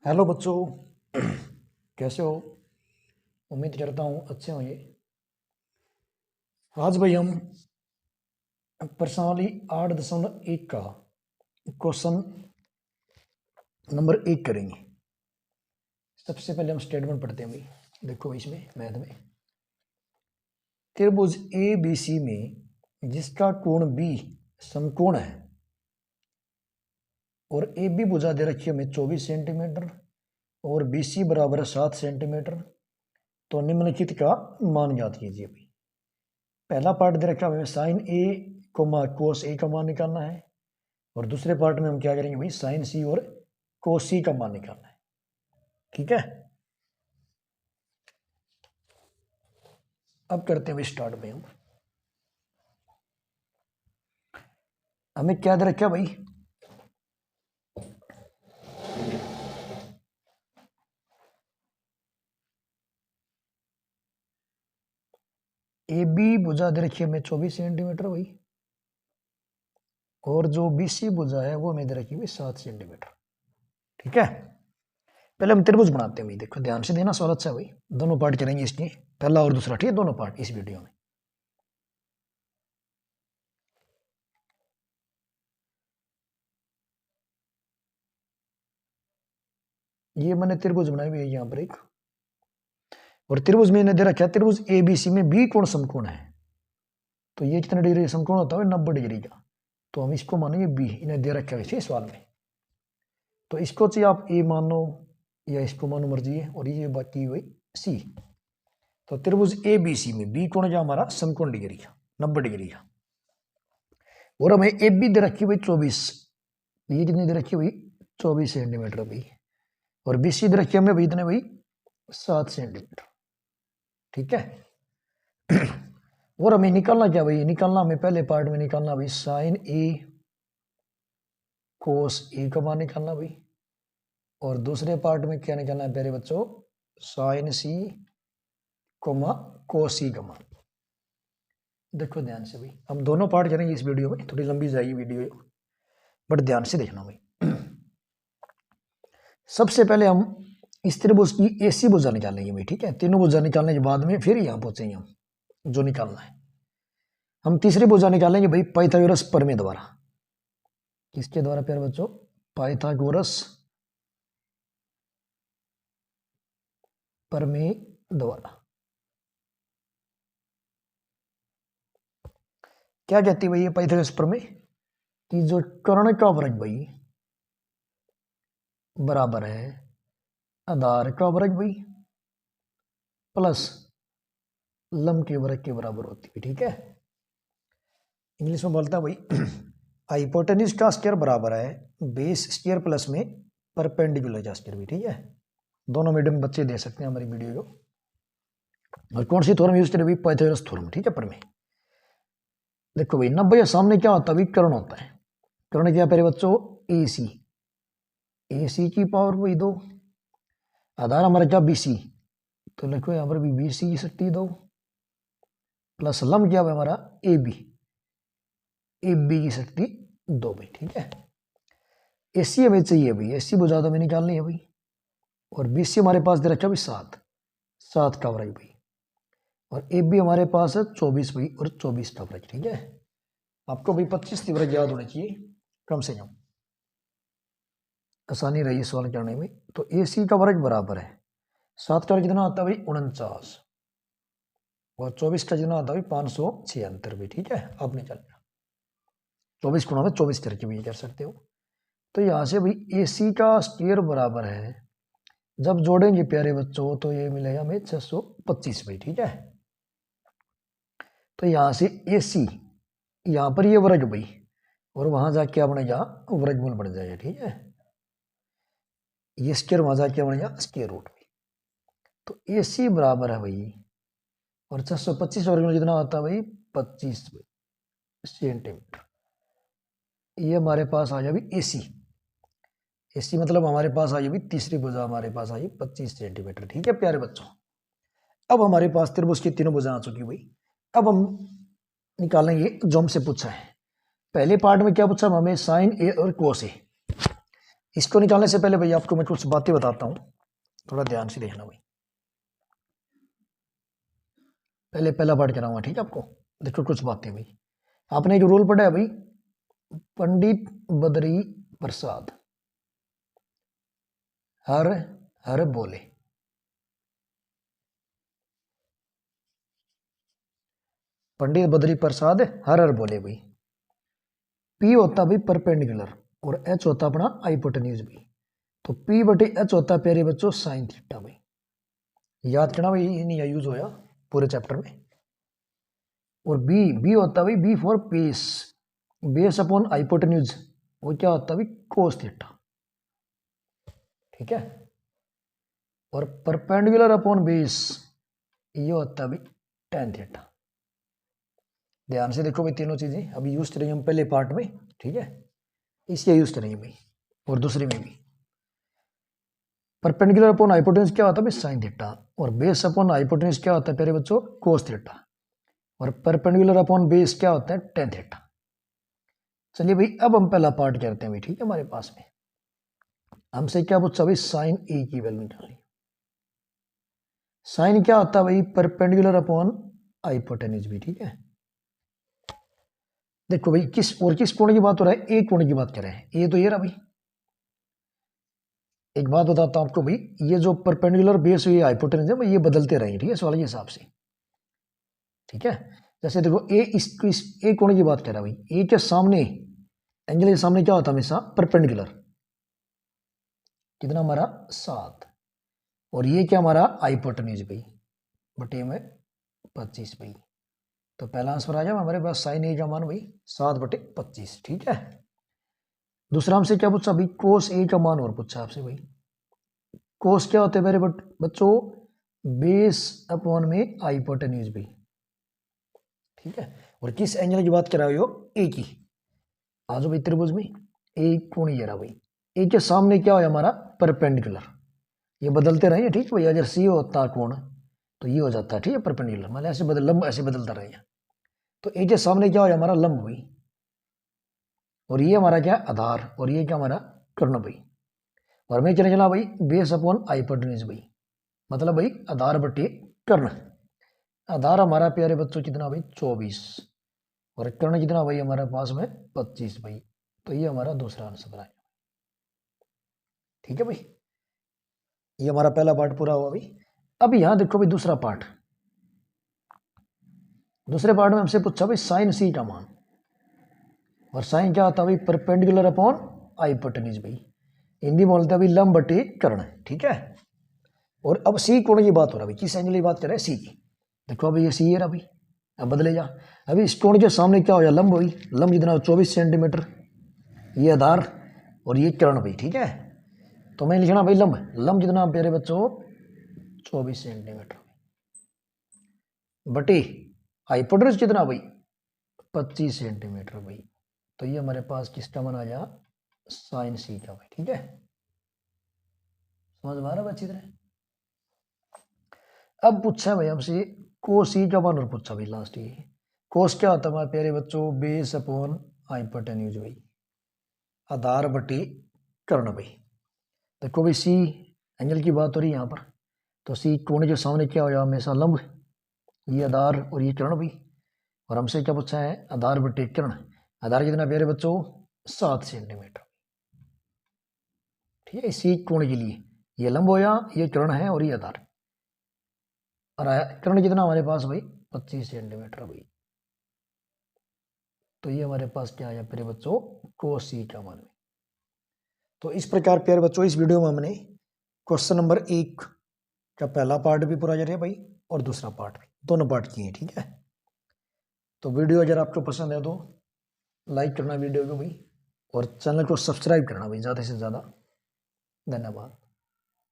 Hello बच्चों। कैसे हो? उम्मीद करता हूँ अच्छे होंगे। आज भाई हम प्रश्नावली 8.1 का क्वेश्चन नंबर 1 करेंगे। सबसे पहले हम स्टेटमेंट पढ़ते हैं भाई। देखो इसमें मैथ में त्रिभुज ए बी सी में जिसका कोण बी समकोण है और ए बी भुजा दे रखी है हमें 24 सेंटीमीटर और बी सी बराबर है 7 सेंटीमीटर, तो निम्नलिखित का मान ज्ञात कीजिए भाई। पहला पार्ट दे रखा है हमें साइन ए कोमा कोस ए का मान निकालना है और दूसरे पार्ट में हम क्या करेंगे भाई, साइन सी और कोस सी का मान निकालना है। ठीक है, अब करते हैं भाई स्टार्ट में। हम हमें क्या दे रखा है भाई, ए बी भुजा दे रखी है हमें 24 सेंटीमीटर भाई और जो बी सी भुजा है वो हमें दे रखी है 7 सेंटीमीटर। ठीक है, पहले हम त्रिभुज बनाते हैं भाई। देखो ध्यान से देना, सवाल अच्छा है भाई। दोनों पार्ट करेंगे इसके, पहला और दूसरा। ठीक है, दोनों पार्ट इस वीडियो में। ये मैंने त्रिभुज बनाई हुई है यहाँ पर एक, और त्रिभुज में इन्हें दे रखा है त्रिभुज ए बी सी में बी कोण समकोण है। तो ये कितने डिग्री समकोण होता है? 90 डिग्री का। तो हम इसको मानेंगे बी, इन्हें दे रखा है इसी सवाल में। तो इसको चाहिए आप ए मानो या इसको मानो, मर्जी है। और ये बाकी हुई सी। तो त्रिभुज ए बी सी में बी कोण जो हमारा समकोण डिग्री का 90 डिग्री का, और हमें ए बी दे रखी हुई 24। ये कितनी दे रखी हुई? 24 सेंटीमीटर भाई। और बी सी दे रखी हमें भाई इतने भाई 7 सेंटीमीटर। ठीक है। और हमें निकालना क्या भाई? निकालना हमें पहले पार्ट में निकालना भाई साइन ए कोस ए का मान निकालना भाई, और दूसरे पार्ट में क्या निकालना है प्यारे बच्चों? साइन सी कोमा कोस सी का मान। देखो ध्यान से भाई, हम दोनों पार्ट करेंगे इस वीडियो में। थोड़ी लंबी जाएगी वीडियो, बट ध्यान से देखना भाई। सबसे पहले हम इस त्रिभुज की एसी भुजा निकालेंगे भाई। ठीक है, तीनों भुजा निकालने के बाद में फिर यहां पहुंचेंगे हम जो निकालना है। हम तीसरी भुजा निकालेंगे भाई पाइथागोरस प्रमेय द्वारा। किसके द्वारा प्यारे बच्चों? पाइथागोरस प्रमेय द्वारा। क्या कहती है भाई ये पाइथागोरस प्रमेय? कि जो कर्ण का वर्ग भाई बराबर है आधार का वर्ग भाई प्लस लंब के वर्ग के बराबर होती है। ठीक है, इंग्लिश में बोलता है भाई हाइपोटेन्यूज का स्क्वायर बराबर है बेस स्क्वायर प्लस में परपेंडिकुलर का स्क्वायर भी। ठीक है, दोनों मीडियम बच्चे दे सकते हैं हमारी वीडियो को। और कौन सी थ्योरम यूज करें भाई? Pythagoras theorem. ठीक है, प्रमेय। देखो भाई 90 या सामने क्या होता है भाई? कर्ण होता है। कर्ण क्या प्यारे बच्चों? ए सी। ए सी की पावर भाई 2, आधार हमारा क्या? B C. तो लिखो यहाँ पर भी बी सी की शक्ति 2 प्लस लंब क्या है हमारा? A B. ए बी की शक्ति 2 भाई। ठीक है, ए सी हमें चाहिए भाई, ए सी बहुत ज्यादा हमें निकालनी है भाई। और बी सी हमारे पास दे रखा भाई 7, 7 का वर्ग भाई। और ए बी हमारे पास है 24 भाई, और 24 का वर्ग। ठीक है, आपको भाई 25 वर्ग याद होने चाहिए कम से कम, आसानी रही सवाल करने में। तो ए सी का वर्ग बराबर है 7 का वर्ग कितना आता है भाई? 49, और 24 का कितना आता है भाई? 576 भी। ठीक है, अब नहीं चलेगा 24 गुणा में 24 करके भी कर सकते हो। तो यहां से भाई ए सी का स्क्वायर बराबर है, जब जोड़ेंगे प्यारे बच्चों तो ये मिलेगा हमें 625 भाई। ठीक है, तो यहां से ए सी, यहां पर ये वर्ग भाई, और वहां जाके क्या बनेगा? वर्गमूल बन जाएगा। ठीक है, ये स्क्वायर वहां जाके क्या बनेगा? स्क्वायर रूट भाई। तो ए सी बराबर है भाई, और 625 वर्गमूल कितना होता है भाई? 25 सेंटीमीटर। ये हमारे पास आ गया भाई ए सी। ए सी मतलब हमारे पास आ गई भाई तीसरी भुजा हमारे पास आई 25 सेंटीमीटर। ठीक है प्यारे बच्चों, अब हमारे पास त्रिभुज की तीनों भुजा आ चुकी भाई। अब हम निकालेंगे जो हमसे पूछा है। पहले पार्ट में क्या पूछा हमें? साइन ए और कोस ए। इसको निकालने से पहले भाई आपको मैं कुछ बातें बताता हूँ, थोड़ा ध्यान से देखना भाई। पहले पहला पार्ट कराऊंगा, ठीक है आपको। देखो कुछ बातें भाई, आपने जो रूल पढ़ा है भाई, पंडित बद्री प्रसाद हर हर बोले। पंडित बद्री प्रसाद हर हर बोले भाई। पी होता भाई परपेंडिकुलर और एच होता अपना हाइपोटेन्यूज भाई। तो पी बटे एच होता प्यारे बच्चों साइन थीटा भाई। याद करना भाई, नहीं यूज होया पूरे चैप्टर में। और बी बी होता भाई B for base, base upon hypotenuse, वो क्या होता भाई कोस थीटा, ठीक है। और परपेंडिकुलर अपॉन बेस ये होता भाई टेन थीटा। ध्यान से देखो भाई, तीनों चीजें अभी यूज करेंगे हम पहले पार्ट में, ठीक है। इसके यूज करेंगे भाई और दूसरे में भी। परपेंडिकुलर अपॉन हाइपोटेन्यूज क्या होता है भाई साइन थीटा, और बेस अपॉन हाइपोटेन्यूज क्या होता है प्यारे बच्चों कोस थीटा, और परपेंडिकुलर अपॉन बेस क्या होता है टेन थीटा। चलिए भाई अब हम पहला पार्ट करते हैं भाई, ठीक है। हमारे पास में हमसे क्या पूछा भाई, साइन ए की वैल्यू निकालनी। साइन क्या होता है भाई परपेंडिकुलर अपॉन हाइपोटेन्यूज भी, ठीक है। देखो भाई किस कोण की बात हो रहा है, एक कोण की बात कर रहे हैं। ये तो ये रहा भाई। एक बात बताता हूं आपको भाई, ये जो परपेंडिकुलर बेस हुई हाइपोटेन्यूज है ये बदलते रहेंगे, ठीक है, सवाल के हिसाब से, ठीक है। जैसे देखो ए इस ए कोण की बात कर रहा है भाई, ए के सामने एंगल के सामने क्या होता है हमेशा परपेंडिकुलर, कितना हमारा 7, और ये क्या हमारा हाइपोटेन्यूज भाई बटे में 25 भाई। तो पहला आंसर आ जाए हमारे पास साइन ए का मान भाई 7/25, ठीक है। दूसरा हमसे क्या पूछा भाई, कोस ए का मान और पूछा आपसे भाई। कोस क्या होते हैं मेरे बच्चों, बेस अपॉन में हाइपोटेन्यूज भाई, ठीक है। और किस एंगल की बात कर रहे हो, ए की। आज भाई त्रिभुज में ए कोण ये रहा भाई, ए के सामने क्या हो हमारा परपेंडिकुलर, ये बदलते रहे, ठीक है भाई। अगर सी होता कोण तो ये हो जाता है, ठीक है, परपेंडिकुलर, मतलब ऐसे लंब ऐसे बदलता रहेगा। तो ए के सामने क्या हो हमारा लंब भाई, और ये हमारा क्या आधार, और ये क्या हमारा कर्ण भाई। और मैं कहने चला भाई बेस अपॉन हाइपोटेन्यूज भाई, मतलब भाई आधार बटे कर्ण। आधार हमारा प्यारे बच्चों कितना भाई 24, और कर्ण कितना भाई हमारे पास में 25 भाई। तो ये हमारा दूसरा आंसर आएगा, ठीक है भाई। ये हमारा पहला पार्ट पूरा हुआ भाई। अब यहां देखो भाई दूसरा पार्ट। दूसरे पार्ट में हमसे पूछा भाई साइन सी का मान, और साइन क्या होता है भाई परपेंडिकुलर अपॉन हाइपोटेन्यूज भाई, हिंदी बोलते हैं भाई लंब बटे कर्ण, ठीक है। और अब सी कोण की बात हो रहा है भाई, किस एंगल की बात कर रहे हैं, सी की। देखो अभी ये सी है भाई, अब बदले जा। अभी इस कोण के सामने क्या हो जाए लंब भाई, लंब जितना 24 सेंटीमीटर, ये आधार और ये कर्ण भाई, ठीक है। तो मैं लिखना भाई लंब, लंब जितना प्यारे बच्चों 24 सेंटीमीटर बटे हाइपोटेन्यूज कितना भाई 25 सेंटीमीटर भाई। तो ये हमारे पास किसका मान आ जा, साइन सी का भाई, ठीक है। समझ में आ रहा है अच्छी तरह। अब पूछा है भाई हमसे कोस ई का मान और पूछा भाई लास्ट ये। कोस क्या होता है हमारे प्यारे बच्चों, बेस अपॉन हाइपोटेन्यूज भाई, आधार बटे कर्ण भाई। देखो भाई सी एंगल की बात हो रही है यहाँ पर, तो सी कोण के सामने क्या हो जाए हमेशा लंब, ये आधार और ये कर्ण भाई। और हमसे क्या पूछा है, आधार बटे कर्ण। आधार कितना प्यारे बच्चों 7 सेंटीमीटर, ठीक है। सी कोण के लिए ये लंब हो या ये कर्ण है और ये आधार, और कर्ण कितना हमारे पास भाई 25 सेंटीमीटर भाई। तो ये हमारे पास क्या आया प्यारे बच्चों कोस सी का मान। तो इस प्रकार प्यारे बच्चों इस वीडियो में हमने क्वेश्चन नंबर 1 का पहला पार्ट भी पूरा कर भाई, और दूसरा पार्ट भी, दोनों पार्ट किए, ठीक है। तो वीडियो अगर आपको पसंद है तो लाइक करना वीडियो को भाई, और चैनल को सब्सक्राइब करना भाई ज़्यादा से ज़्यादा। धन्यवाद।